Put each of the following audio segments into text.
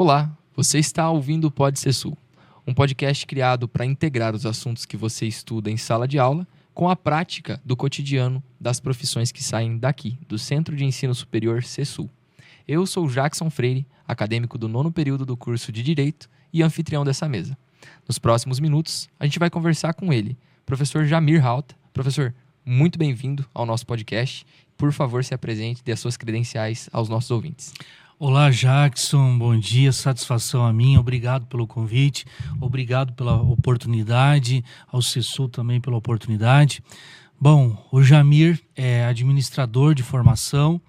Olá, você está ouvindo o Pode Ser Sul, um podcast criado para integrar os assuntos que você estuda em sala de aula com a prática do cotidiano das profissões que saem daqui, do Centro de Ensino Superior CESUL. Eu sou Jackson Freire, acadêmico do 9º período do curso de Direito e anfitrião dessa mesa. Nos próximos minutos, a gente vai conversar com ele, professor Jamir Halta. Professor, muito bem-vindo ao nosso podcast. Por favor, se apresente e dê as suas credenciais aos nossos ouvintes. Olá, Jackson, bom dia, satisfação a mim, obrigado pelo convite, obrigado pela oportunidade, ao CESUL também pela oportunidade. Bom, o Jamir é administrador de formação,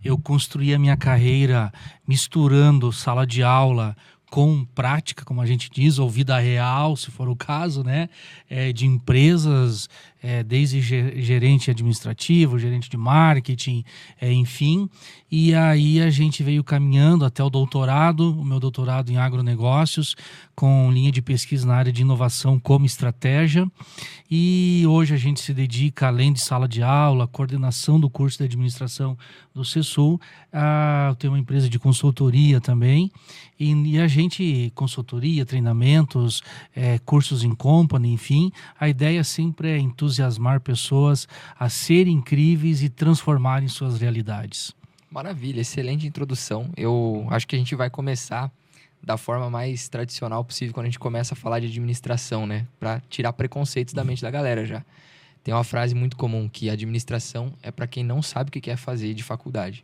eu construí a minha carreira misturando sala de aula com prática, como a gente diz, ou vida real, se for o caso, né, de empresas, desde gerente administrativo, gerente de marketing, enfim, e aí a gente veio caminhando até o doutorado, o meu doutorado em agronegócios, com linha de pesquisa na área de inovação como estratégia, e hoje a gente se dedica, além de sala de aula, coordenação do curso de administração do CESUL, eu tenho uma empresa de consultoria também, e a gente, consultoria, treinamentos, cursos em company, enfim, a ideia sempre é entusiasmar pessoas a serem incríveis e transformarem suas realidades. Maravilha, excelente introdução. Eu acho que a gente vai começar da forma mais tradicional possível quando a gente começa a falar de administração, né? Para tirar preconceitos da mente da galera já. Tem uma frase muito comum que a administração é para quem não sabe o que quer fazer de faculdade.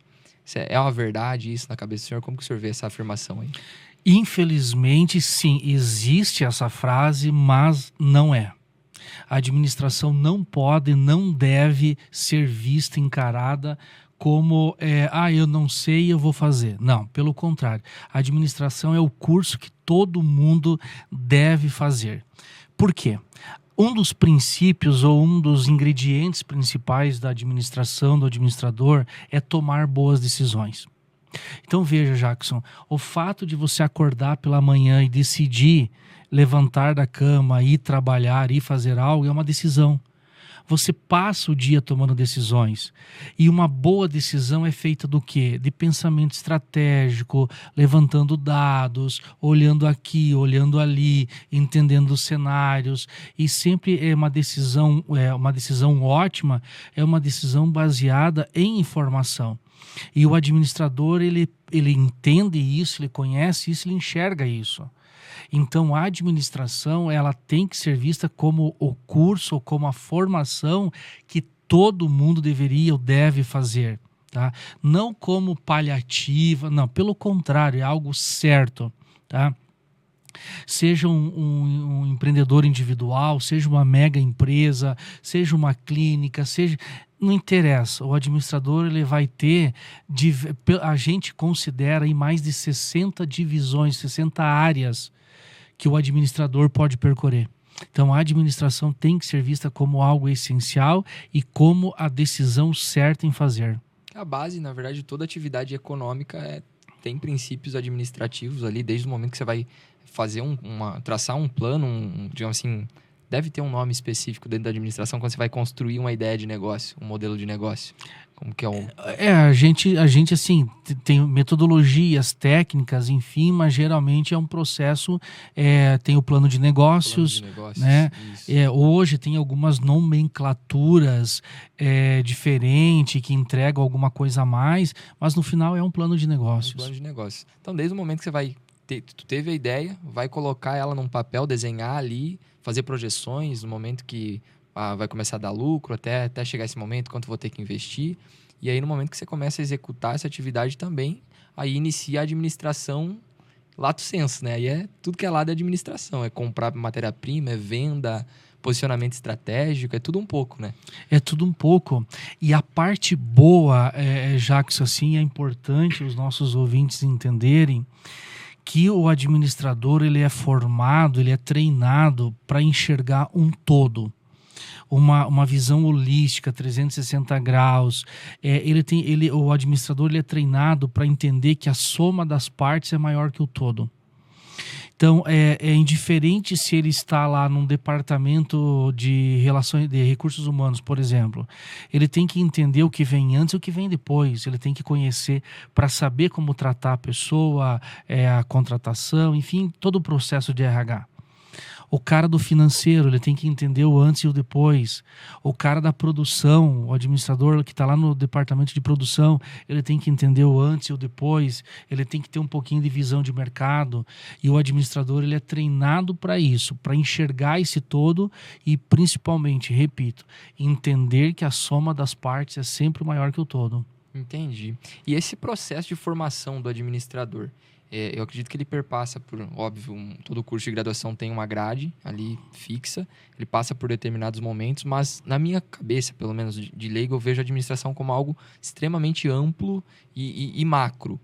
É uma verdade isso na cabeça do senhor? Como que o senhor vê essa afirmação aí? Infelizmente, sim, existe essa frase, mas não é. A administração não pode, não deve ser vista, encarada como, eu não sei, eu vou fazer. Não, pelo contrário. A administração é o curso que todo mundo deve fazer. Por quê? Um dos princípios ou um dos ingredientes principais da administração, do administrador, é tomar boas decisões. Então veja, Jackson, o fato de você acordar pela manhã e decidir levantar da cama, ir trabalhar, ir fazer algo, é uma decisão. Você passa o dia tomando decisões. E uma boa decisão é feita do quê? De pensamento estratégico, levantando dados, olhando aqui, olhando ali, entendendo os cenários. E sempre é uma decisão ótima, é uma decisão baseada em informação. E o administrador, ele entende isso, ele conhece isso, ele enxerga isso. Então, a administração, ela tem que ser vista como o curso, ou como a formação que todo mundo deveria ou deve fazer, tá? Não como paliativa, não, pelo contrário, é algo certo, tá? Seja um empreendedor individual, seja uma mega empresa, seja uma clínica, não interessa, o administrador ele vai ter, a gente considera aí mais de 60 divisões, 60 áreas que o administrador pode percorrer. Então a administração tem que ser vista como algo essencial e como a decisão certa em fazer. A base, na verdade, de toda atividade econômica tem princípios administrativos ali, desde o momento que você vai fazer traçar um plano, digamos assim, deve ter um nome específico dentro da administração quando você vai construir uma ideia de negócio, um modelo de negócio. Como que é a gente assim, tem metodologias, técnicas, enfim, mas geralmente é um processo, tem o plano de negócios, né? Hoje tem algumas nomenclaturas diferentes que entregam alguma coisa a mais, mas no final é um plano de negócios. Um plano de negócios. Então, desde o momento que você vai tu teve a ideia, vai colocar ela num papel, desenhar ali, fazer projeções no momento que vai começar a dar lucro, até chegar esse momento, quanto vou ter que investir. E aí, no momento que você começa a executar essa atividade também, aí inicia a administração lato sensu, né? Aí é tudo que é lado da administração. É comprar matéria-prima, é venda, posicionamento estratégico, é tudo um pouco, né? É tudo um pouco. E a parte boa, Jackson, assim, é importante os nossos ouvintes entenderem que o administrador ele é formado, ele é treinado para enxergar um todo. Uma visão holística, 360 graus. O administrador ele é treinado para entender que a soma das partes é maior que o todo. Então, é indiferente se ele está lá num departamento de relações de recursos humanos, por exemplo. Ele tem que entender o que vem antes e o que vem depois. Ele tem que conhecer para saber como tratar a pessoa, a contratação, enfim, todo o processo de RH. O cara do financeiro, ele tem que entender o antes e o depois. O cara da produção, o administrador que está lá no departamento de produção, ele tem que entender o antes e o depois. Ele tem que ter um pouquinho de visão de mercado. E o administrador, ele é treinado para isso, para enxergar esse todo e, principalmente, repito, entender que a soma das partes é sempre maior que o todo. Entendi. E esse processo de formação do administrador, eu acredito que ele perpassa por, óbvio, todo curso de graduação tem uma grade ali fixa, ele passa por determinados momentos, mas na minha cabeça, pelo menos de leigo, eu vejo a administração como algo extremamente amplo e macro.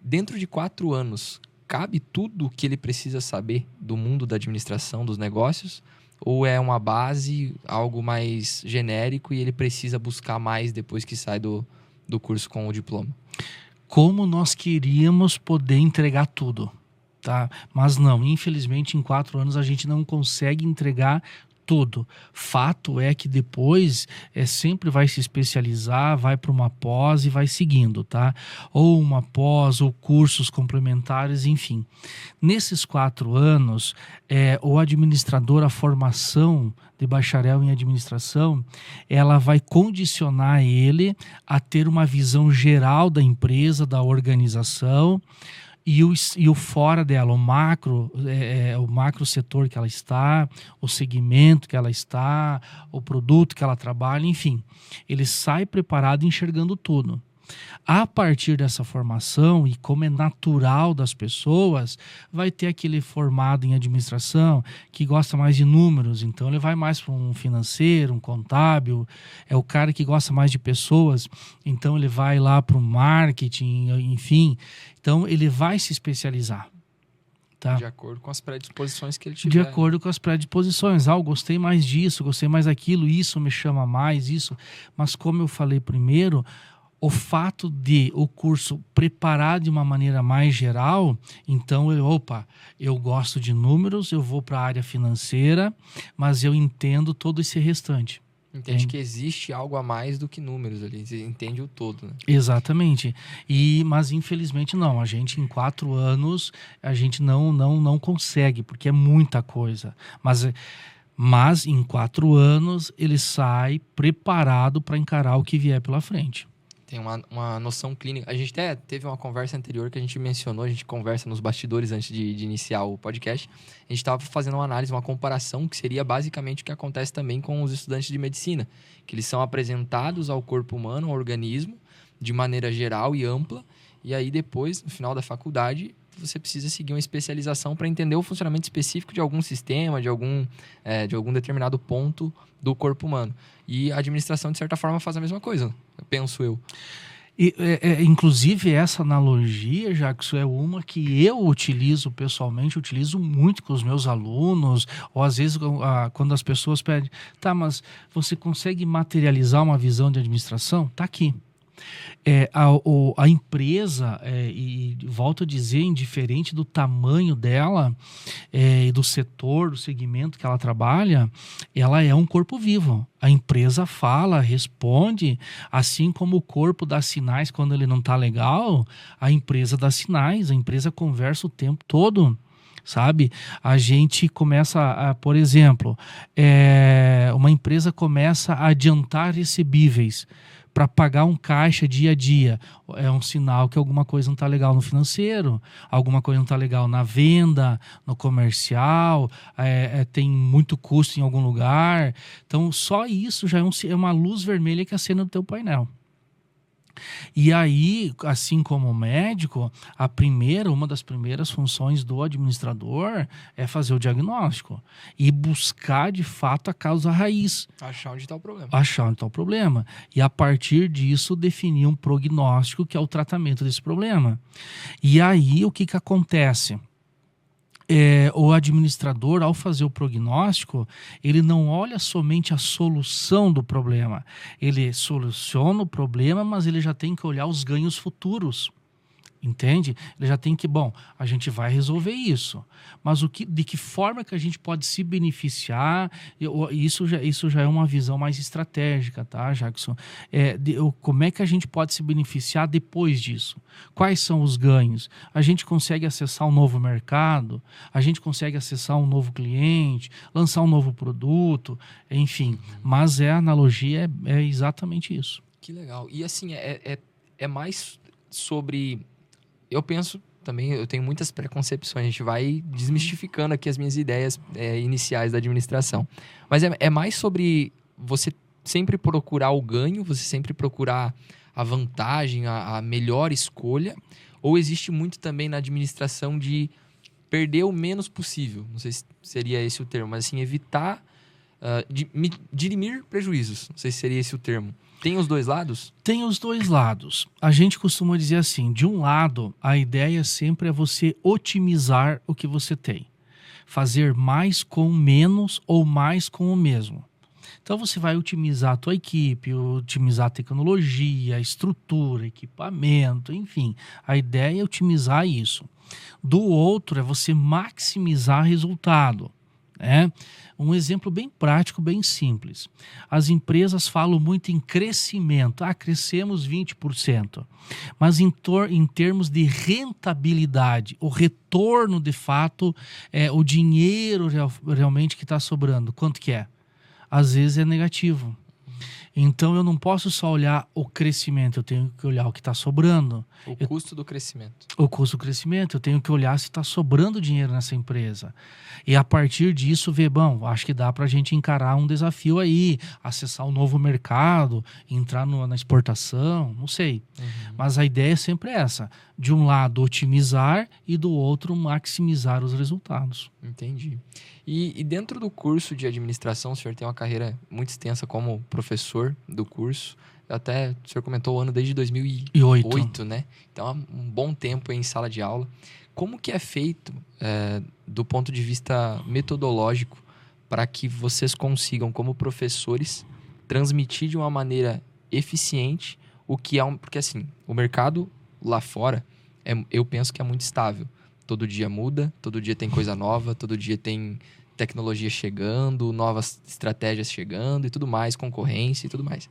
Dentro de 4 anos, cabe tudo o que ele precisa saber do mundo da administração, dos negócios? Ou é uma base, algo mais genérico e ele precisa buscar mais depois que sai do curso com o diploma? Como nós queríamos poder entregar tudo, tá? Mas não, infelizmente em 4 anos a gente não consegue entregar tudo. Fato é que depois sempre vai se especializar, vai para uma pós e vai seguindo, tá? Ou uma pós, ou cursos complementares, enfim. Nesses 4 anos, o administrador, a formação de bacharel em administração, ela vai condicionar ele a ter uma visão geral da empresa, da organização, e o fora dela, o macro setor que ela está, o segmento que ela está, o produto que ela trabalha, enfim. Ele sai preparado enxergando tudo. A partir dessa formação, e como é natural das pessoas, vai ter aquele formado em administração que gosta mais de números, então ele vai mais para um financeiro, um contábil, é o cara que gosta mais de pessoas, então ele vai lá para o marketing, enfim, então ele vai se especializar. Tá? De acordo com as predisposições que ele tiver. De acordo com as predisposições. Eu gostei mais disso, gostei mais daquilo, isso me chama mais, isso. Mas como eu falei primeiro, o fato de o curso preparar de uma maneira mais geral, então eu gosto de números, eu vou para a área financeira, mas eu entendo todo esse restante. Entende que existe algo a mais do que números ali, você entende o todo, né? Exatamente. Mas infelizmente não, a gente em 4 anos, a gente não consegue, porque é muita coisa. Mas em 4 anos ele sai preparado para encarar o que vier pela frente. Tem uma noção clínica. A gente até teve uma conversa anterior que a gente mencionou, a gente conversa nos bastidores antes de iniciar o podcast. A gente estava fazendo uma análise, uma comparação, que seria basicamente o que acontece também com os estudantes de medicina, que eles são apresentados ao corpo humano, ao organismo, de maneira geral e ampla, e aí depois, no final da faculdade, você precisa seguir uma especialização para entender o funcionamento específico de algum sistema, de algum determinado ponto do corpo humano. E a administração, de certa forma, faz a mesma coisa, penso eu. Inclusive, essa analogia, Jackson, é uma que eu utilizo pessoalmente, utilizo muito com os meus alunos, ou às vezes quando as pessoas pedem, tá, mas você consegue materializar uma visão de administração? Tá aqui. A empresa, e volto a dizer, indiferente do tamanho dela e do setor, do segmento que ela trabalha, ela é um corpo vivo. A empresa fala, responde, assim como o corpo dá sinais quando ele não está legal, a empresa dá sinais, a empresa conversa o tempo todo. Sabe? A gente começa, por exemplo, uma empresa começa a adiantar recebíveis para pagar um caixa dia a dia. É um sinal que alguma coisa não está legal no financeiro, alguma coisa não está legal na venda, no comercial, tem muito custo em algum lugar. Então, só isso já é uma luz vermelha que acende no teu painel. E aí, assim como o médico, uma das primeiras funções do administrador é fazer o diagnóstico e buscar, de fato, a causa raiz. Achar onde está o problema. Achar onde está o problema. E, a partir disso, definir um prognóstico, que é o tratamento desse problema. E aí, o que acontece? O administrador, ao fazer o prognóstico, ele não olha somente a solução do problema. Ele soluciona o problema, mas ele já tem que olhar os ganhos futuros. Entende? Ele já tem que, bom, a gente vai resolver isso. Mas de que forma que a gente pode se beneficiar? Isso já é uma visão mais estratégica, tá, Jackson? Como é que a gente pode se beneficiar depois disso? Quais são os ganhos? A gente consegue acessar um novo mercado? A gente consegue acessar um novo cliente? Lançar um novo produto? Enfim, mas a analogia é exatamente isso. Que legal. E assim, é mais sobre... Eu penso também, eu tenho muitas preconcepções, a gente vai desmistificando aqui as minhas ideias iniciais da administração. Mas é mais sobre você sempre procurar o ganho, você sempre procurar a vantagem, a melhor escolha, ou existe muito também na administração de perder o menos possível? Não sei se seria esse o termo, mas assim, evitar, dirimir prejuízos, não sei se seria esse o termo. Tem os dois lados? Tem os dois lados. A gente costuma dizer assim, de um lado, a ideia sempre é você otimizar o que você tem. Fazer mais com menos ou mais com o mesmo. Então você vai otimizar a tua equipe, otimizar a tecnologia, a estrutura, equipamento, enfim. A ideia é otimizar isso. Do outro é você maximizar resultado. Um exemplo bem prático, bem simples. As empresas falam muito em crescimento. Crescemos 20%. Mas em termos de rentabilidade, o retorno de fato, o dinheiro realmente que está sobrando, quanto que é? Às vezes é negativo. Então eu não posso só olhar o crescimento, eu tenho que olhar o que está sobrando. O custo do crescimento. O custo do crescimento, eu tenho que olhar se está sobrando dinheiro nessa empresa. E a partir disso ver, bom, acho que dá para a gente encarar um desafio aí, acessar um novo mercado, entrar na exportação, não sei. Mas a ideia é sempre essa, de um lado otimizar e do outro maximizar os resultados. Entendi. E dentro do curso de administração, o senhor tem uma carreira muito extensa como professor do curso. Até o senhor comentou o ano desde 2008, né? Então, há um bom tempo em sala de aula. Como que é feito, do ponto de vista metodológico, para que vocês consigam, como professores, transmitir de uma maneira eficiente o que é porque, assim, o mercado lá fora, eu penso que é muito estável. Todo dia muda, todo dia tem coisa nova, todo dia tem tecnologia chegando, novas estratégias chegando e tudo mais, concorrência e tudo mais.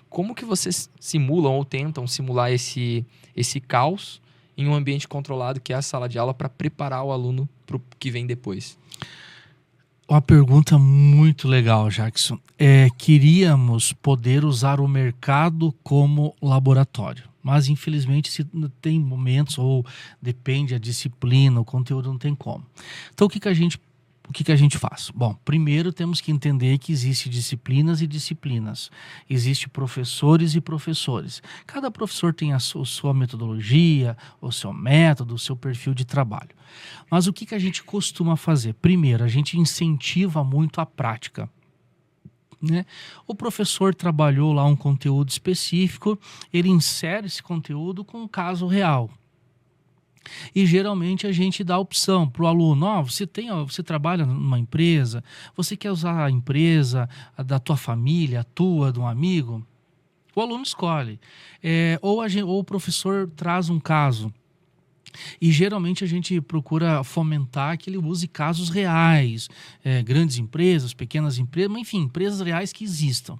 Como que vocês simulam ou tentam simular esse caos em um ambiente controlado que é a sala de aula para preparar o aluno para o que vem depois? Uma pergunta muito legal, Jackson. Queríamos poder usar o mercado como laboratório, mas infelizmente se tem momentos ou depende a disciplina, o conteúdo não tem como. Então o que que a gente faz? Bom, primeiro temos que entender que existem disciplinas e disciplinas. Existem professores e professores. Cada professor tem a sua metodologia, o seu método, o seu perfil de trabalho. Mas o que a gente costuma fazer? Primeiro, a gente incentiva muito a prática. O professor trabalhou lá um conteúdo específico, ele insere esse conteúdo com um caso real. E geralmente a gente dá a opção para o aluno, você trabalha numa empresa, você quer usar a empresa da tua família, a tua, de um amigo? O aluno escolhe. Ou o professor traz um caso. E geralmente a gente procura fomentar que ele use casos reais, grandes empresas, pequenas empresas, mas enfim, empresas reais que existam.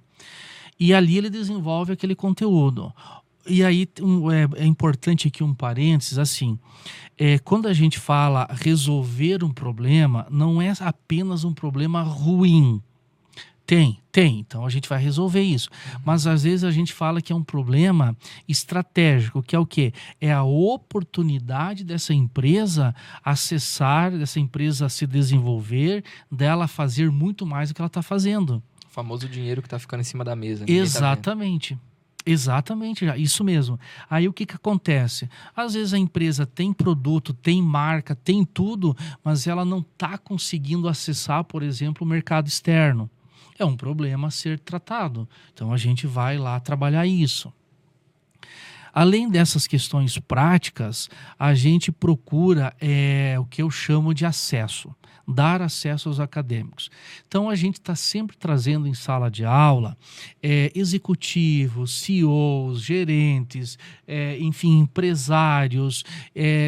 E ali ele desenvolve aquele conteúdo. E aí é importante aqui um parênteses, assim, quando a gente fala resolver um problema, não é apenas um problema ruim. Tem, então a gente vai resolver isso. Mas às vezes a gente fala que é um problema estratégico, que é o quê? É a oportunidade dessa empresa acessar, dessa empresa se desenvolver, dela fazer muito mais do que ela está fazendo. O famoso dinheiro que está ficando em cima da mesa. Exatamente. Exatamente, isso mesmo. Aí o que acontece? Às vezes a empresa tem produto, tem marca, tem tudo, mas ela não está conseguindo acessar, por exemplo, o mercado externo. É um problema a ser tratado. Então a gente vai lá trabalhar isso. Além dessas questões práticas, a gente procura o que eu chamo de acesso, dar acesso aos acadêmicos. Então, a gente está sempre trazendo em sala de aula executivos, CEOs, gerentes, enfim, empresários,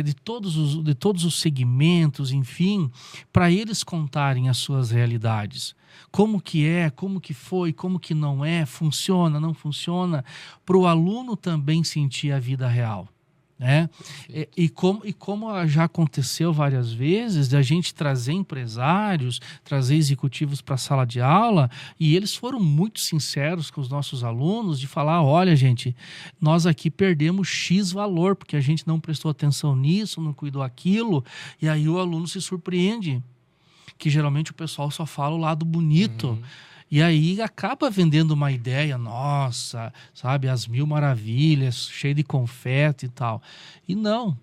de todos os segmentos, enfim, para eles contarem as suas realidades. Como que é, como que foi, como que não é, funciona, não funciona, para o aluno também sentir a vida real. Né? E como já aconteceu várias vezes, da gente trazer empresários, trazer executivos para a sala de aula, e eles foram muito sinceros com os nossos alunos, de falar, olha gente, nós aqui perdemos X valor, porque a gente não prestou atenção nisso, não cuidou aquilo, e aí o aluno se surpreende, que geralmente o pessoal só fala o lado bonito, e aí acaba vendendo uma ideia, nossa, sabe, as mil maravilhas, cheio de confete e tal. E não.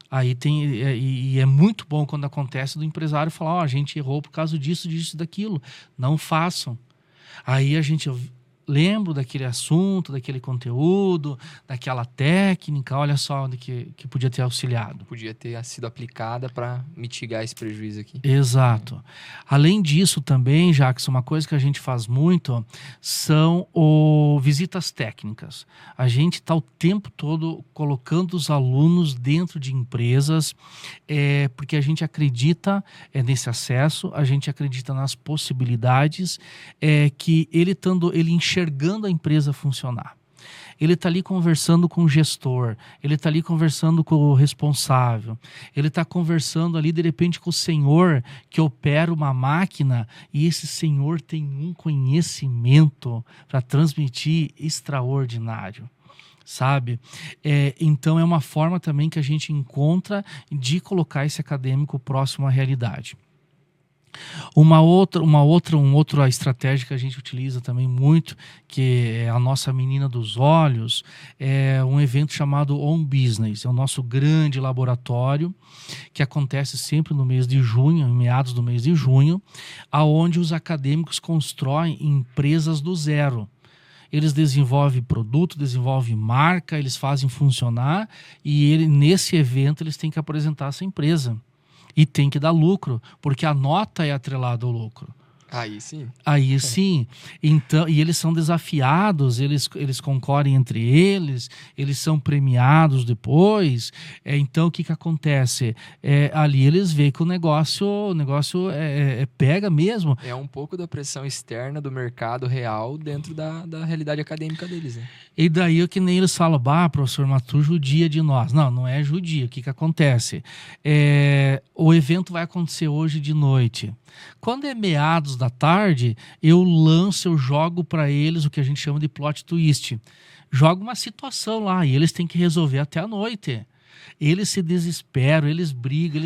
Aí e é muito bom quando acontece do empresário falar, ó, a gente errou por causa disso, disso, daquilo. Não façam. Aí a gente lembro daquele assunto, daquele conteúdo, daquela técnica, olha só onde que podia ter auxiliado. Podia ter sido aplicada para mitigar esse prejuízo aqui. Exato. Além disso também, Jackson, uma coisa que a gente faz muito são visitas técnicas. A gente está o tempo todo colocando os alunos dentro de empresas, porque a gente acredita nesse acesso, a gente acredita nas possibilidades, que ele enxergando a empresa funcionar. Ele está ali conversando com o gestor, ele está ali conversando com o responsável, ele está conversando ali de repente com o senhor que opera uma máquina, e esse senhor tem um conhecimento para transmitir extraordinário. Sabe? Então é uma forma também que a gente encontra de colocar esse acadêmico próximo à realidade. Uma outra estratégia que a gente utiliza também muito, que é a nossa menina dos olhos, é um evento chamado On Business. É o nosso grande laboratório que acontece sempre no mês de junho, em meados do mês de junho, aonde os acadêmicos constroem empresas do zero. Eles desenvolvem produto, desenvolvem marca, eles fazem funcionar, e nesse evento eles têm que apresentar essa empresa. E tem que dar lucro, porque a nota é atrelada ao lucro. Aí sim. Aí sim. Então, e eles são desafiados, eles concorrem entre eles são premiados depois. Então, o que acontece? Ali eles veem que o negócio pega mesmo. É um pouco da pressão externa do mercado real dentro da realidade acadêmica deles, né? E daí, que nem eles falam, professor, mas tu judia de nós. Não, não é judia. O que acontece? O evento vai acontecer hoje de noite. Quando é meados da tarde, eu jogo para eles o que a gente chama de plot twist. Jogo uma situação lá e eles têm que resolver até a noite. Eles se desesperam, eles brigam,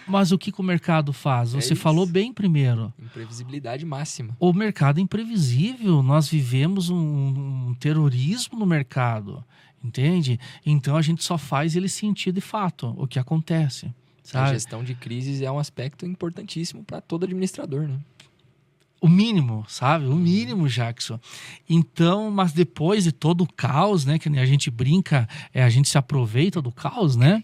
Mas o que o mercado faz? Você falou bem primeiro. Imprevisibilidade máxima. O mercado é imprevisível. Nós vivemos um terrorismo no mercado, entende? Então a gente só faz ele sentir de fato o que acontece. Sabe? A gestão de crises é um aspecto importantíssimo para todo administrador, né? O mínimo, sabe? O mínimo, Jackson. Então, mas depois de todo o caos, né? Que a gente brinca, a gente se aproveita do caos, né?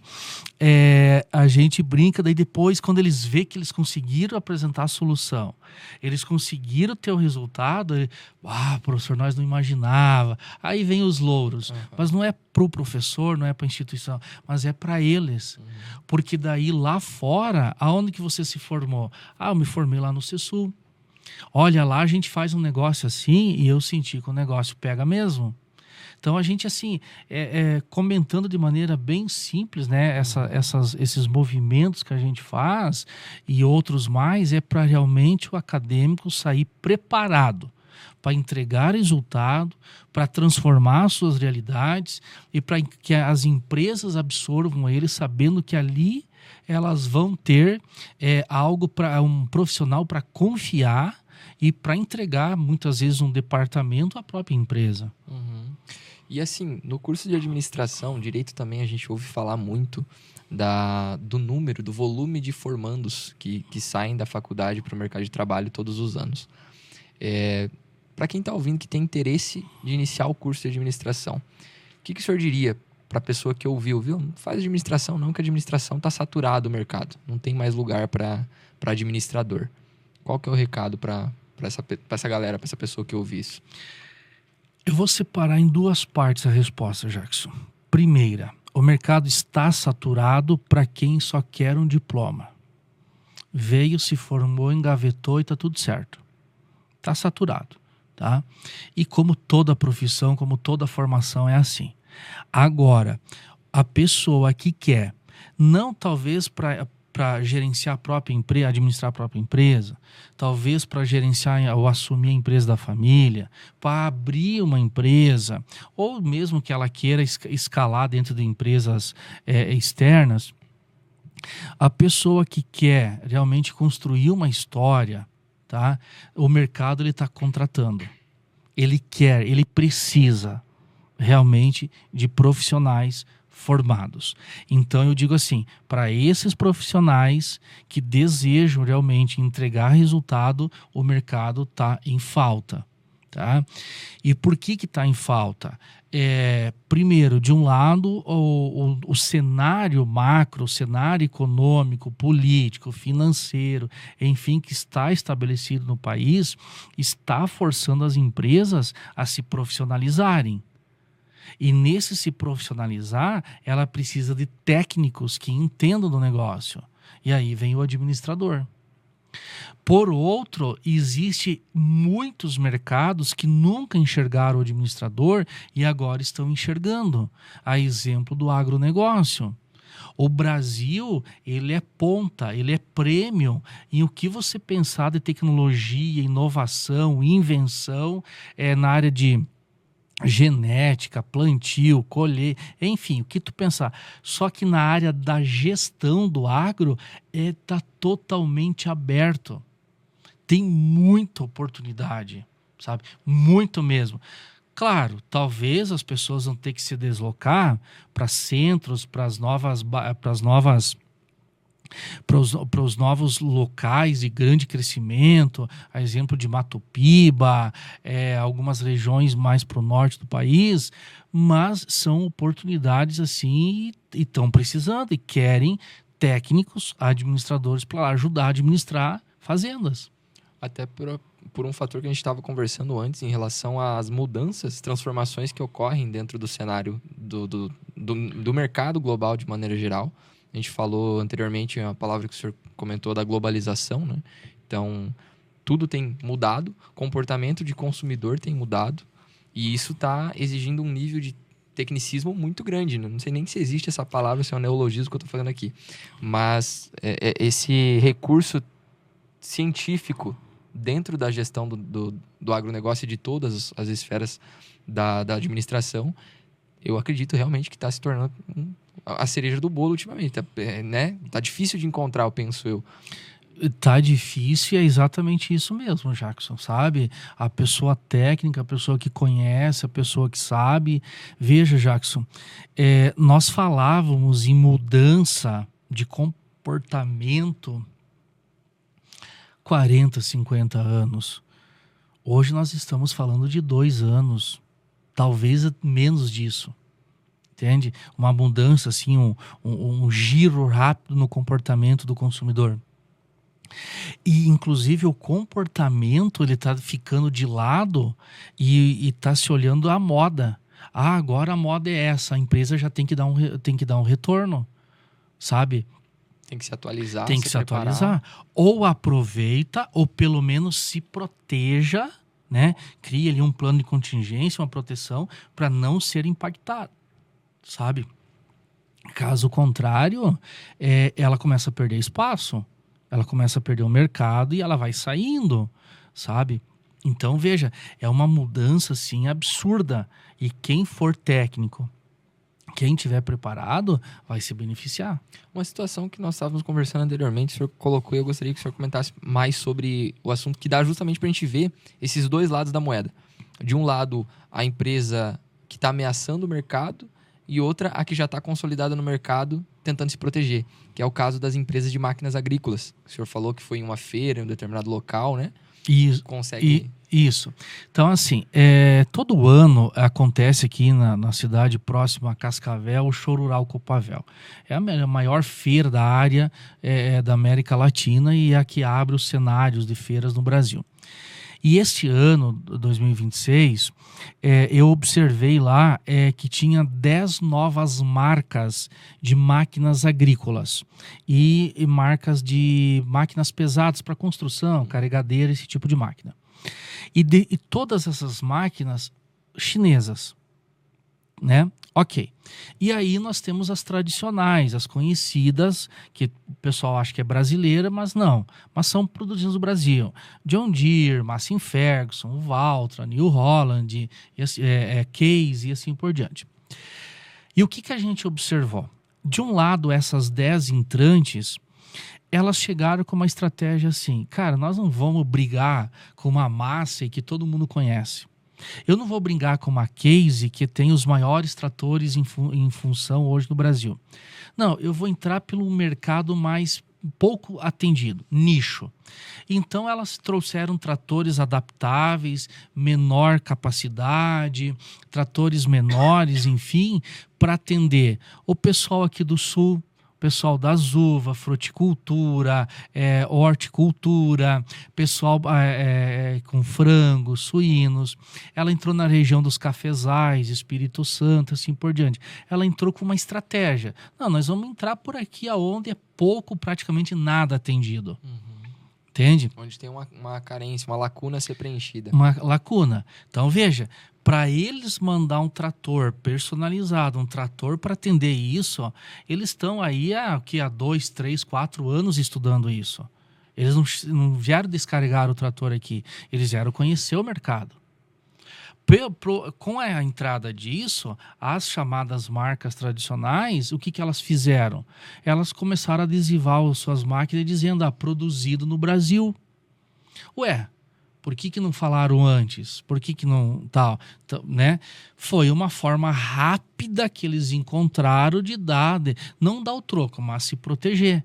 A gente brinca, daí depois, quando eles veem que eles conseguiram apresentar a solução, eles conseguiram ter o resultado, professor, nós não imaginava. Aí vem os louros. Mas não é para o professor, não é para a instituição, mas é para eles. Porque daí lá fora, aonde que você se formou? Eu me formei lá no CESUL. Olha, lá a gente faz um negócio assim e eu senti que o negócio pega mesmo. Então a gente assim, comentando de maneira bem simples, né, esses movimentos que a gente faz e outros mais, para realmente o acadêmico sair preparado para entregar resultado, para transformar as suas realidades e para que as empresas absorvam ele sabendo que ali elas vão ter algo para um profissional para confiar e para entregar, muitas vezes, um departamento à própria empresa. E assim, no curso de administração, direito também, a gente ouve falar muito do número, do volume de formandos que saem da faculdade para o mercado de trabalho todos os anos. Para quem está ouvindo que tem interesse de iniciar o curso de administração, que o senhor diria para a pessoa que ouviu, viu? Não faz administração não, que a administração está saturado o mercado. Não tem mais lugar para administrador. Qual que é o recado para essa galera, para essa pessoa que ouviu isso? Eu vou separar em duas partes a resposta, Jackson. Primeira, o mercado está saturado para quem só quer um diploma. Veio, se formou, engavetou e está tudo certo. Está saturado, tá? E como toda profissão, como toda formação é assim. Agora, a pessoa que quer, não talvez para gerenciar a própria empresa, administrar a própria empresa, talvez para gerenciar ou assumir a empresa da família, para abrir uma empresa, ou mesmo que ela queira escalar dentro de empresas externas, a pessoa que quer realmente construir uma história, tá? O mercado ele está contratando. Ele quer, ele precisa realmente de profissionais formados. Então eu digo assim, para esses profissionais que desejam realmente entregar resultado, o mercado está em falta, tá? E por que está em falta? Primeiro, de um lado, o cenário macro, o cenário econômico, político, financeiro, enfim, que está estabelecido no país, está forçando as empresas a se profissionalizarem. E nesse se profissionalizar, ela precisa de técnicos que entendam do negócio. E aí vem o administrador. Por outro, existe muitos mercados que nunca enxergaram o administrador e agora estão enxergando. A exemplo do agronegócio. O Brasil, ele é ponta, ele é premium em o que você pensar de tecnologia, inovação, invenção na área de genética, plantio, colher, enfim, o que tu pensar. Só que na área da gestão do agro está totalmente aberto. Tem muita oportunidade, sabe? Muito mesmo. Claro, talvez as pessoas vão ter que se deslocar para centros, para os novos locais de grande crescimento, a exemplo de Mato Piba, algumas regiões mais para o norte do país, mas são oportunidades assim e estão precisando e querem técnicos, administradores para ajudar a administrar fazendas. Até por um fator que a gente estava conversando antes em relação às mudanças, transformações que ocorrem dentro do cenário do mercado global de maneira geral. A gente falou anteriormente a palavra que o senhor comentou da globalização, né? Então, tudo tem mudado, comportamento de consumidor tem mudado e isso está exigindo um nível de tecnicismo muito grande, né? Não sei nem se existe essa palavra, se é um neologismo que eu estou falando aqui, mas esse recurso científico dentro da gestão do agronegócio e de todas as esferas da administração, eu acredito realmente que está se tornando a cereja do bolo ultimamente, né? Tá difícil de encontrar, eu penso eu. Tá difícil e é exatamente isso mesmo, Jackson, sabe? A pessoa técnica, a pessoa que conhece, a pessoa que sabe. Veja, Jackson, nós falávamos em mudança de comportamento 40, 50 anos. Hoje nós estamos falando de 2 anos, talvez menos disso. Entende? Uma mudança, assim, um giro rápido no comportamento do consumidor. E, inclusive, o comportamento ele está ficando de lado e está se olhando a moda. Ah, agora a moda é essa, a empresa já tem que dar um retorno, sabe? Tem que se atualizar, tem que se atualizar. Ou aproveita, ou pelo menos se proteja, né? Cria ali um plano de contingência, uma proteção para não ser impactado, sabe? Caso contrário, ela começa a perder espaço, ela começa a perder o mercado e ela vai saindo, sabe? Então, veja, é uma mudança, assim, absurda. E quem for técnico, quem estiver preparado, vai se beneficiar. Uma situação que nós estávamos conversando anteriormente, o senhor colocou e eu gostaria que o senhor comentasse mais sobre o assunto, que dá justamente para a gente ver esses dois lados da moeda. De um lado, a empresa que está ameaçando o mercado e outra, a que já está consolidada no mercado, tentando se proteger, que é o caso das empresas de máquinas agrícolas. O senhor falou que foi em uma feira, em um determinado local, né? E Isso. Então, assim, todo ano acontece aqui na cidade próxima a Cascavel o Show Rural Copavel. É a maior feira da área da América Latina e é a que abre os cenários de feiras no Brasil. E este ano, 2026, eu observei lá que tinha 10 novas marcas de máquinas agrícolas e marcas de máquinas pesadas para construção, carregadeira, esse tipo de máquina. E todas essas máquinas chinesas, né? Ok. E aí nós temos as tradicionais, as conhecidas, que o pessoal acha que é brasileira, mas não. Mas são produzidas no Brasil. John Deere, Massey Ferguson, Valtra, New Holland, Case e assim por diante. E o que a gente observou? De um lado, essas 10 entrantes, elas chegaram com uma estratégia assim, cara, nós não vamos brigar com uma Massey que todo mundo conhece. Eu não vou brigar com uma Case que tem os maiores tratores em função hoje no Brasil. Não, eu vou entrar pelo mercado mais pouco atendido, nicho. Então elas trouxeram tratores adaptáveis, menor capacidade, tratores menores, enfim, para atender o pessoal aqui do Sul, pessoal das uvas, fruticultura, horticultura, pessoal com frangos, suínos. Ela entrou na região dos cafezais, Espírito Santo, assim por diante. Ela entrou com uma estratégia. Não, nós vamos entrar por aqui aonde é pouco, praticamente nada atendido. Entende? Onde tem uma carência, uma lacuna a ser preenchida. Uma lacuna. Então, veja, para eles mandar um trator personalizado, um trator para atender isso, ó, eles estão aí há 2, 3, 4 anos estudando isso. Eles não vieram descarregar o trator aqui, eles vieram conhecer o mercado. Com a entrada disso, as chamadas marcas tradicionais, o que elas fizeram? Elas começaram a adesivar as suas máquinas dizendo, produzido no Brasil. Ué, por que não falaram antes? Por que não tal? Né? Foi uma forma rápida que eles encontraram de não dar o troco, mas se proteger.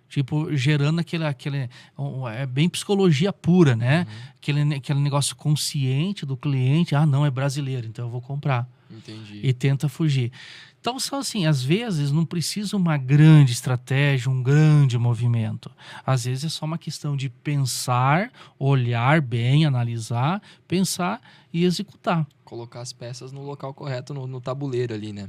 Tipo, gerando aquele é bem psicologia pura, né? Aquele negócio consciente do cliente. Não, é brasileiro, então eu vou comprar. Entendi. E tenta fugir. Então, são assim, às vezes não precisa uma grande estratégia, um grande movimento. Às vezes é só uma questão de pensar, olhar bem, analisar, pensar e executar. Colocar as peças no local correto, no tabuleiro ali, né?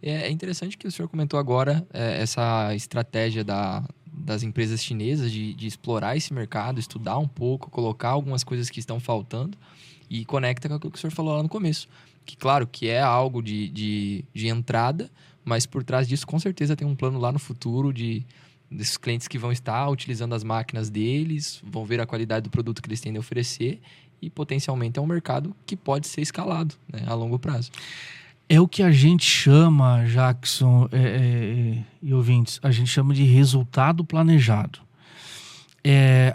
É interessante que o senhor comentou agora essa estratégia das empresas chinesas de explorar esse mercado, estudar um pouco, colocar algumas coisas que estão faltando e conecta com aquilo que o senhor falou lá no começo. Que, claro, que é algo de entrada, mas por trás disso, com certeza, tem um plano lá no futuro desses clientes que vão estar utilizando as máquinas deles, vão ver a qualidade do produto que eles têm a oferecer e, potencialmente, é um mercado que pode ser escalado, né, a longo prazo. É o que a gente chama, Jackson e ouvintes, a gente chama de resultado planejado.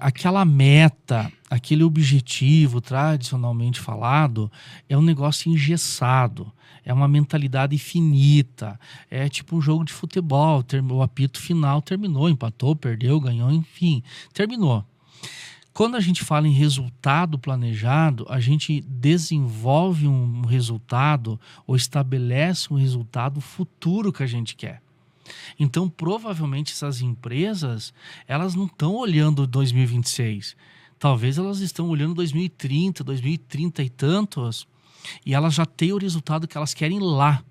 Aquela meta, aquele objetivo tradicionalmente falado, é um negócio engessado, é uma mentalidade finita, é tipo um jogo de futebol, o apito final terminou, empatou, perdeu, ganhou, enfim, terminou. Quando a gente fala em resultado planejado, a gente desenvolve um resultado ou estabelece um resultado futuro que a gente quer. Então, provavelmente, essas empresas, elas não estão olhando 2026. Talvez elas estão olhando 2030, 2030 e tantos, e elas já têm o resultado que elas querem lá.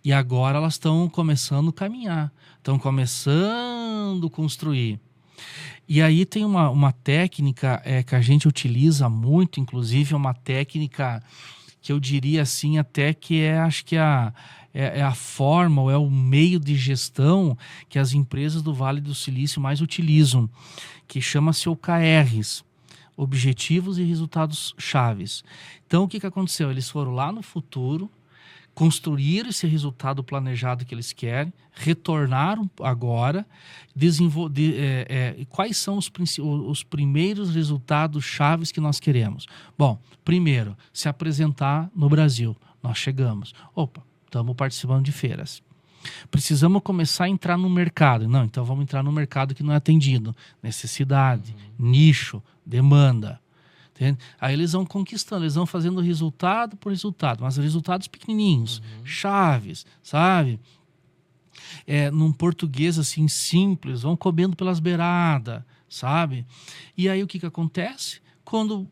E agora elas estão começando a caminhar, estão começando a construir. E aí tem uma técnica que a gente utiliza muito, inclusive é uma técnica que eu diria assim, até que acho que é a forma ou é o meio de gestão que as empresas do Vale do Silício mais utilizam, que chama-se OKRs, Objetivos e Resultados Chaves. Então o que aconteceu? Eles foram lá no futuro, construíram esse resultado planejado que eles querem, retornaram agora, quais são os primeiros resultados chaves que nós queremos? Bom, primeiro, se apresentar no Brasil. Nós chegamos. Opa, estamos participando de feiras. Precisamos começar a entrar no mercado. Não, então vamos entrar no mercado que não é atendido. Necessidade, nicho, demanda. Entende? Aí eles vão conquistando, eles vão fazendo resultado por resultado, mas resultados pequenininhos, chaves, sabe? Num português assim simples, vão comendo pelas beiradas, sabe? E aí o que acontece? Quando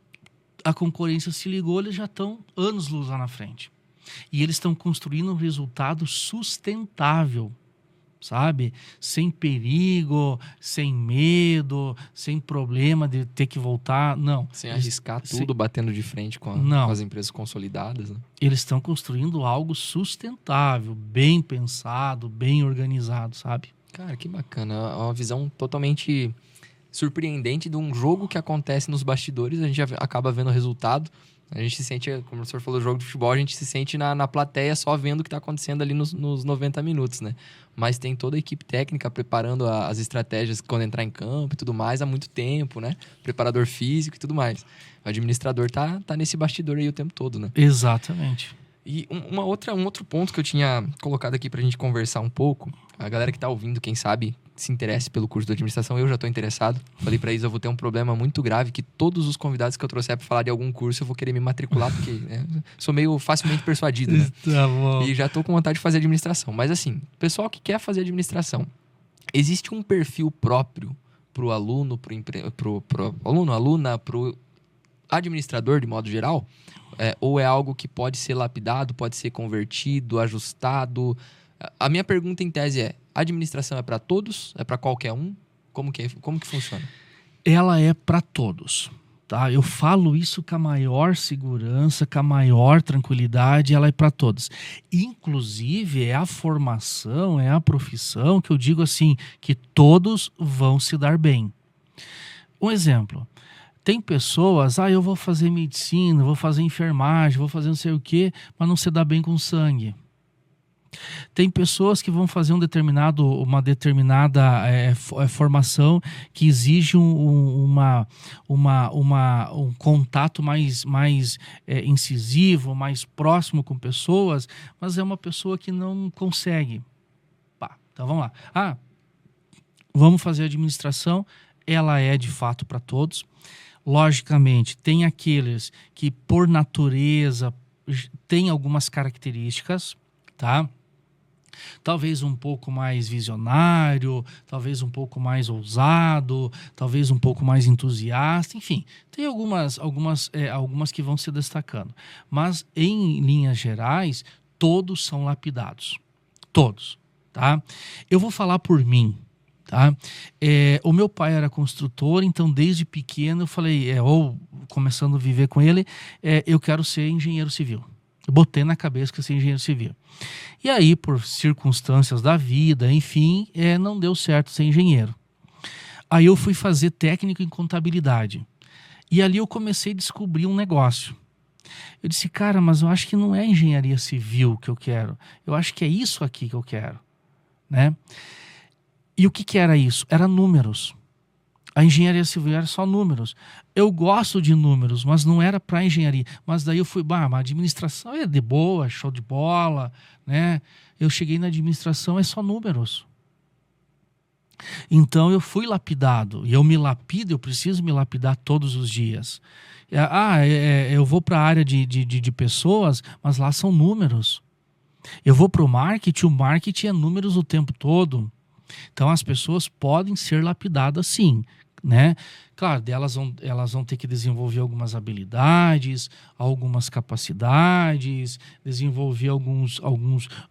a concorrência se ligou, eles já estão anos-luz lá na frente. E eles estão construindo um resultado sustentável, sabe? Sem perigo, sem medo, sem problema de ter que voltar, não. Sem arriscar tudo, batendo de frente com as empresas consolidadas, né? Eles estão construindo algo sustentável, bem pensado, bem organizado, sabe? Cara, que bacana. É uma visão totalmente surpreendente de um jogo que acontece nos bastidores, a gente acaba vendo o resultado. A gente se sente, como o senhor falou, jogo de futebol, a gente se sente na plateia só vendo o que está acontecendo ali nos 90 minutos, né? Mas tem toda a equipe técnica preparando as estratégias quando entrar em campo e tudo mais há muito tempo, né? Preparador físico e tudo mais. O administrador tá nesse bastidor aí o tempo todo, né? Exatamente. E um outro ponto que eu tinha colocado aqui pra gente conversar um pouco, a galera que tá ouvindo, quem sabe, se interesse pelo curso de administração, eu já tô interessado. Falei pra Isa, eu vou ter um problema muito grave, que todos os convidados que eu trouxer pra falar de algum curso, eu vou querer me matricular, porque sou meio facilmente persuadido, né? Tá bom. E já tô com vontade de fazer administração. Mas assim, pessoal que quer fazer administração, existe um perfil próprio pro aluno, pro aluno, aluna, pro administrador, de modo geral? Ou é algo que pode ser lapidado, pode ser convertido, ajustado? A minha pergunta em tese é: a administração é para todos? É para qualquer um? Como que funciona? Ela é para todos, tá? Eu falo isso com a maior segurança, com a maior tranquilidade, ela é para todos. Inclusive, é a formação, é a profissão que eu digo assim, que todos vão se dar bem. Um exemplo. Tem pessoas, eu vou fazer medicina, vou fazer enfermagem, vou fazer não sei o quê, mas não se dá bem com sangue. Tem pessoas que vão fazer uma determinada formação que exige um contato mais incisivo, mais próximo com pessoas, mas é uma pessoa que não consegue. Então vamos lá. Vamos fazer administração, ela é de fato para todos. Logicamente, tem aqueles que, por natureza, têm algumas características, tá? Talvez um pouco mais visionário, talvez um pouco mais ousado, talvez um pouco mais entusiasta, enfim. Tem algumas que vão se destacando. Mas, em linhas gerais, todos são lapidados. Todos, tá? Eu vou falar por mim. Tá? O meu pai era construtor, então desde pequeno eu falei, ou começando a viver com ele, eu quero ser engenheiro civil. Eu botei na cabeça que eu ia ser engenheiro civil. E aí, por circunstâncias da vida, enfim, não deu certo ser engenheiro. Aí eu fui fazer técnico em contabilidade. E ali eu comecei a descobrir um negócio. Eu disse, cara, mas eu acho que não é engenharia civil que eu quero. Eu acho que é isso aqui que eu quero, né? E o que era isso? Era números. A engenharia civil era só números. Eu gosto de números, mas não era para engenharia. Mas daí eu fui, a administração é de boa, show de bola, né? Eu cheguei na administração, é só números. Então eu fui lapidado. E eu me lapido, eu preciso me lapidar todos os dias. Eu vou para a área de pessoas, mas lá são números. Eu vou para o marketing é números o tempo todo. Então as pessoas podem ser lapidadas sim, né? Claro, elas vão ter que desenvolver algumas habilidades, algumas capacidades, desenvolver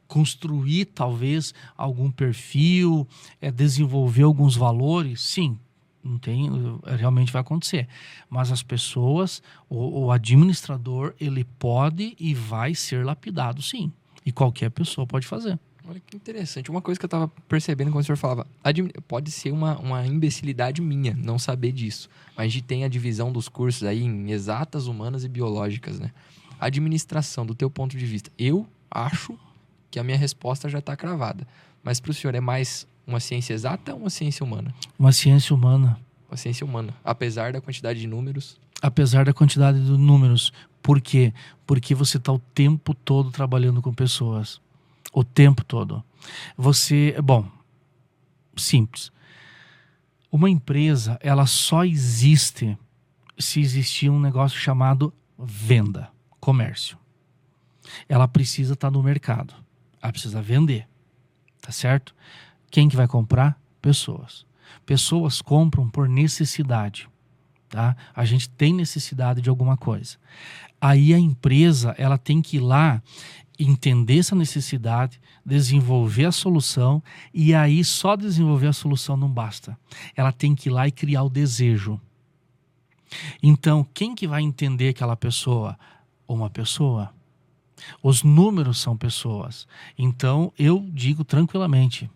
construir talvez algum perfil, desenvolver alguns valores, sim. Não tem, realmente vai acontecer. Mas as pessoas, o administrador, ele pode e vai ser lapidado sim. E qualquer pessoa pode fazer. Olha que interessante. Uma coisa que eu tava percebendo quando o senhor falava, pode ser uma imbecilidade minha não saber disso, mas a gente tem a divisão dos cursos aí em exatas, humanas e biológicas, né? Administração, do teu ponto de vista, eu acho que a minha resposta já está cravada. Mas para o senhor é mais uma ciência exata ou uma ciência humana? Uma ciência humana. Uma ciência humana, apesar da quantidade de números. Apesar da quantidade de números. Por quê? Porque você está o tempo todo trabalhando com pessoas. O tempo todo. Simples. Uma empresa, ela só existe se existir um negócio chamado venda, comércio. Ela precisa estar no mercado. Ela precisa vender. Tá certo? Quem que vai comprar? Pessoas. Pessoas compram por necessidade. Tá? A gente tem necessidade de alguma coisa. Aí a empresa, ela tem que ir lá entender essa necessidade, desenvolver a solução, e aí só desenvolver a solução não basta. Ela tem que ir lá e criar o desejo. Então, quem que vai entender aquela pessoa? Uma pessoa. Os números são pessoas. Então, eu digo tranquilamente,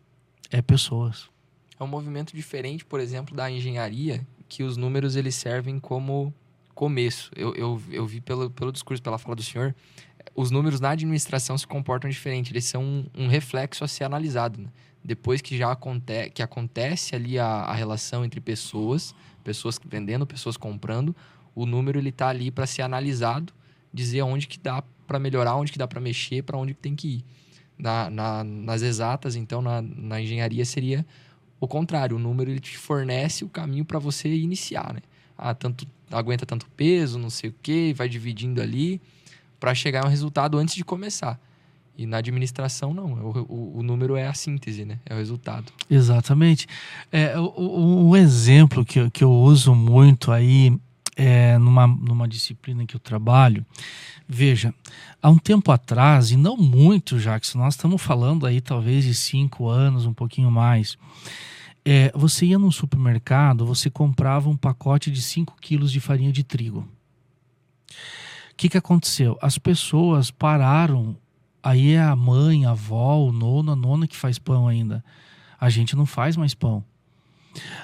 é pessoas. É um movimento diferente, por exemplo, da engenharia, que os números eles servem como começo. Eu vi pelo discurso, pela fala do senhor, os números na administração se comportam diferente. Eles são um reflexo a ser analisado, né? Depois que já acontece ali a relação entre pessoas vendendo, pessoas comprando, o número ele tá ali para ser analisado, dizer onde que dá para melhorar, onde que dá para mexer, para onde que tem que ir. Nas exatas, então, na engenharia seria o contrário. O número ele te fornece o caminho para você iniciar, né? Aguenta tanto peso, não sei o quê, vai dividindo ali para chegar a um resultado antes de começar. E na administração, não. O número é a síntese, né? É o resultado. Exatamente. O exemplo que eu uso muito aí numa disciplina que eu trabalho. Veja, há um tempo atrás, e não muito, Jackson, nós estamos falando aí talvez de 5 anos, um pouquinho mais. Você ia num supermercado, você comprava um pacote de 5 quilos de farinha de trigo. O que aconteceu? As pessoas pararam. Aí é a mãe, a avó, o nono, a nona que faz pão ainda. A gente não faz mais pão.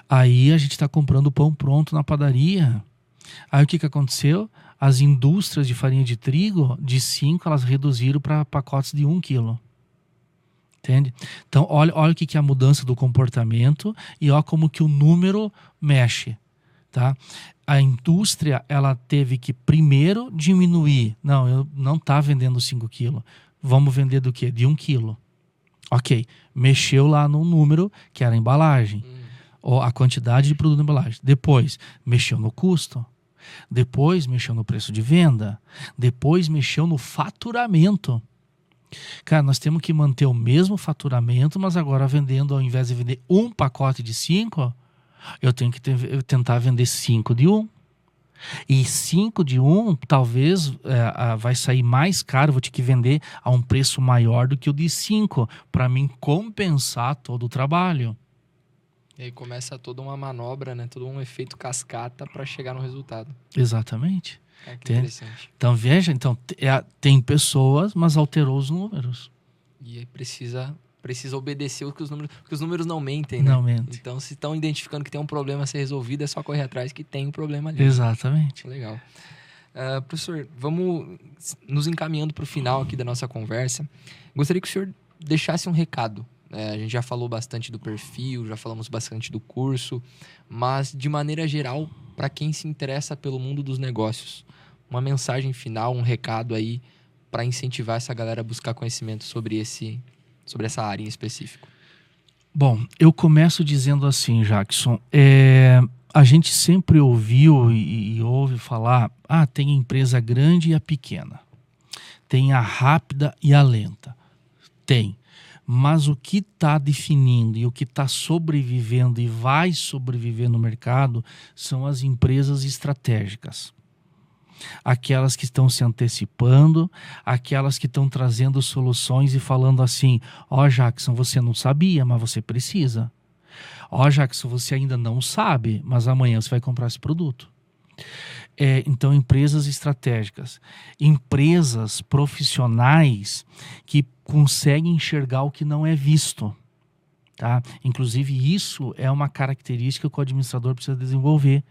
Aí a gente está comprando pão pronto na padaria. Aí o que aconteceu? As indústrias de farinha de trigo, de 5, elas reduziram para pacotes de 1 quilo. Entende? Então, olha o que é a mudança do comportamento e olha como que o número mexe. Tá? A indústria, ela teve que primeiro diminuir. Não, eu não tá vendendo 5 quilos. Vamos vender do quê? De 1 quilo. Ok. Mexeu lá no número, que era a embalagem. Ou a quantidade de produto na embalagem. Depois, mexeu no custo. Depois, mexeu no preço de venda. Depois, mexeu no faturamento. Cara, nós temos que manter o mesmo faturamento, mas agora vendendo, ao invés de vender um pacote de 5, eu tenho que tentar vender 5 de 1. E 5 de 1, talvez vai sair mais caro, vou ter que vender a um preço maior do que o de 5, para mim compensar todo o trabalho. E aí começa toda uma manobra, né? Todo um efeito cascata para chegar no resultado. Exatamente. Que interessante. Então veja, tem pessoas, mas alterou os números. E aí precisa obedecer o que os números... Porque os números não mentem, né? Não mentem. Então, se estão identificando que tem um problema a ser resolvido, é só correr atrás que tem um problema ali. Exatamente. Legal. Professor, vamos nos encaminhando para o final aqui da nossa conversa. Gostaria que o senhor deixasse um recado. A gente já falou bastante do perfil, já falamos bastante do curso, mas de maneira geral, para quem se interessa pelo mundo dos negócios, uma mensagem final, um recado aí para incentivar essa galera a buscar conhecimento sobre essa área em específico. Bom, eu começo dizendo assim, Jackson, a gente sempre ouviu e ouve falar, tem a empresa grande e a pequena, tem a rápida e a lenta. Tem. Mas o que está definindo e o que está sobrevivendo e vai sobreviver no mercado são as empresas estratégicas. Aquelas que estão se antecipando, aquelas que estão trazendo soluções e falando assim, Jackson, você não sabia, mas você precisa. Jackson, você ainda não sabe, mas amanhã você vai comprar esse produto. Então, empresas estratégicas, empresas profissionais que conseguem enxergar o que não é visto, tá? Inclusive, isso é uma característica que o administrador precisa desenvolver,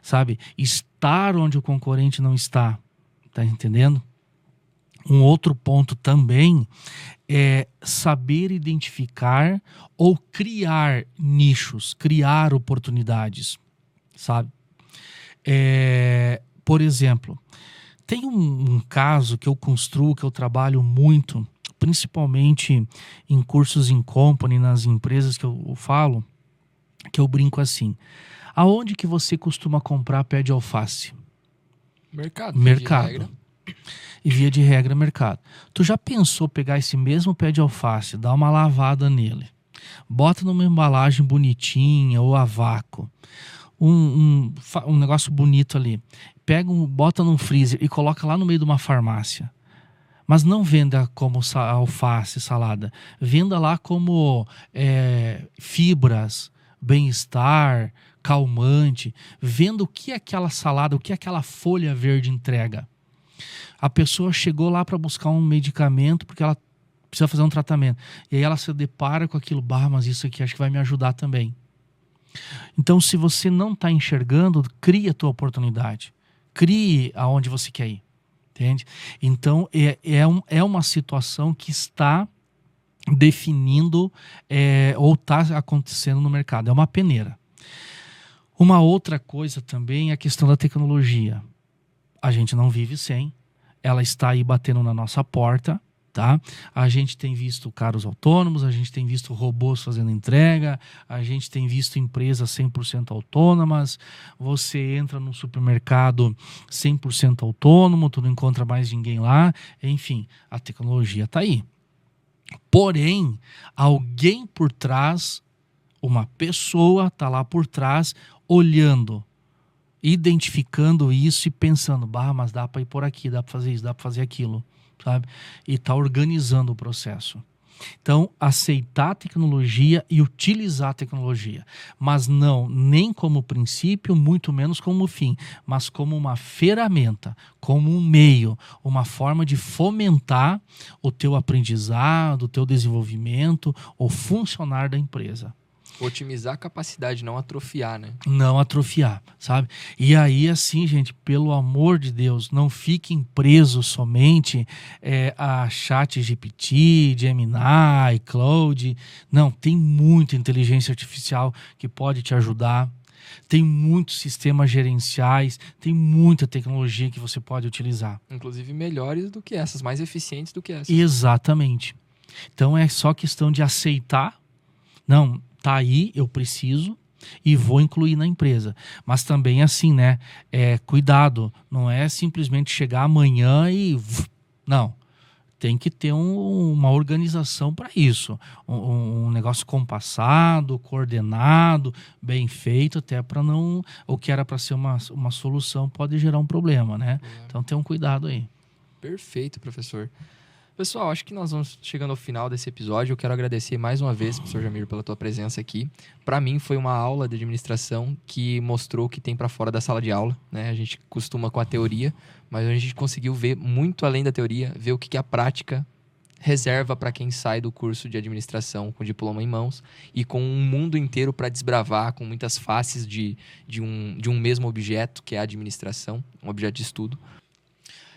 sabe? Estar onde o concorrente não está, tá entendendo? Um outro ponto também é saber identificar ou criar nichos, criar oportunidades, sabe? Por exemplo, tem um caso que eu construo, que eu trabalho muito, principalmente em cursos em company, nas empresas que eu falo, que eu brinco assim. Aonde que você costuma comprar pé de alface? Mercado. Mercado. E via de regra, mercado. Tu já pensou pegar esse mesmo pé de alface, dar uma lavada nele, bota numa embalagem bonitinha ou a vácuo, um negócio bonito ali, bota num freezer e coloca lá no meio de uma farmácia. Mas não venda como alface, salada. Venda lá como fibras, bem-estar, calmante. Venda o que aquela salada, o que aquela folha verde entrega. A pessoa chegou lá para buscar um medicamento porque ela precisa fazer um tratamento. E aí ela se depara com aquilo, mas isso aqui acho que vai me ajudar também. Então, se você não está enxergando, crie a tua oportunidade. Crie aonde você quer ir. Entende? Então, é uma situação que está definindo ou está acontecendo no mercado. É uma peneira. Uma outra coisa também é a questão da tecnologia. A gente não vive sem. Ela está aí batendo na nossa porta. Tá? A gente tem visto carros autônomos, a gente tem visto robôs fazendo entrega, a gente tem visto empresas 100% autônomas. Você entra num supermercado 100% autônomo, tu não encontra mais ninguém lá. Enfim, a tecnologia está aí. Porém, alguém por trás, uma pessoa está lá por trás, olhando, identificando isso e pensando, mas dá para ir por aqui, dá para fazer isso, dá para fazer aquilo. Sabe? E está organizando o processo. Então, aceitar a tecnologia e utilizar a tecnologia, mas não nem como princípio, muito menos como fim, mas como uma ferramenta, como um meio, uma forma de fomentar o teu aprendizado, o teu desenvolvimento, o funcionar da empresa. Otimizar a capacidade, não atrofiar, né? Não atrofiar, sabe? E aí, assim, gente, pelo amor de Deus, não fiquem presos somente a ChatGPT, Gemini, Claude. Não, tem muita inteligência artificial que pode te ajudar. Tem muitos sistemas gerenciais, tem muita tecnologia que você pode utilizar. Inclusive melhores do que essas, mais eficientes do que essas. Exatamente. Então é só questão de aceitar. Não, tá aí, eu preciso e vou incluir na empresa. Mas também assim, né? Cuidado, não é simplesmente chegar amanhã e... Não, tem que ter uma organização para isso. Um negócio compassado, coordenado, bem feito, até para não... O que era para ser uma solução pode gerar um problema, né? Então tem um cuidado aí. Perfeito, professor. Pessoal, acho que nós vamos chegando ao final desse episódio. Eu quero agradecer mais uma vez, professor Jamir, pela tua presença aqui. Para mim, foi uma aula de administração que mostrou o que tem para fora da sala de aula, né? A gente costuma com a teoria, mas a gente conseguiu ver muito além da teoria, ver o que a prática reserva para quem sai do curso de administração com diploma em mãos e com um mundo inteiro para desbravar, com muitas faces de um mesmo objeto, que é a administração, um objeto de estudo.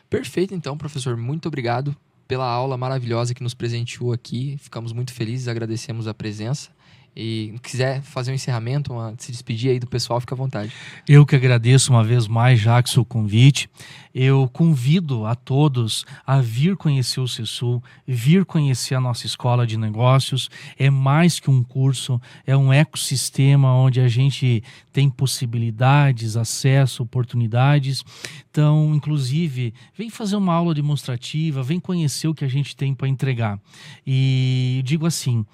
Perfeito, então, professor. Muito obrigado pela aula maravilhosa que nos presenteou aqui. Ficamos muito felizes, agradecemos a presença. E quiser fazer um encerramento, se despedir aí do pessoal, fica à vontade. Eu que agradeço uma vez mais, Jackson, o convite. Eu convido a todos a vir conhecer o CESUL, vir conhecer a nossa escola de negócios. É mais que um curso, é um ecossistema onde a gente tem possibilidades, acesso, oportunidades. Então, inclusive, vem fazer uma aula demonstrativa, vem conhecer o que a gente tem para entregar. E digo assim,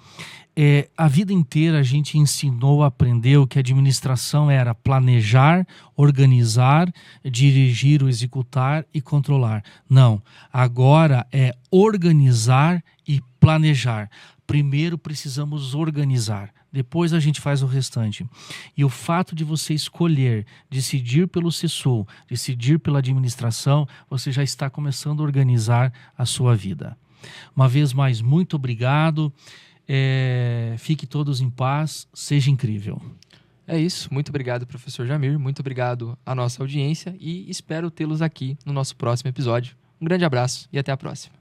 a vida inteira a gente ensinou, aprendeu que a administração era planejar, organizar, dirigir, executar e controlar. Não, agora é organizar e planejar. Primeiro precisamos organizar, depois a gente faz o restante. E o fato de você escolher, decidir pelo CESUL, decidir pela administração, você já está começando a organizar a sua vida. Uma vez mais, muito obrigado. Fique todos em paz, seja incrível. É isso, muito obrigado, professor Jamir, muito obrigado à nossa audiência e espero tê-los aqui no nosso próximo episódio. Um grande abraço e até a próxima.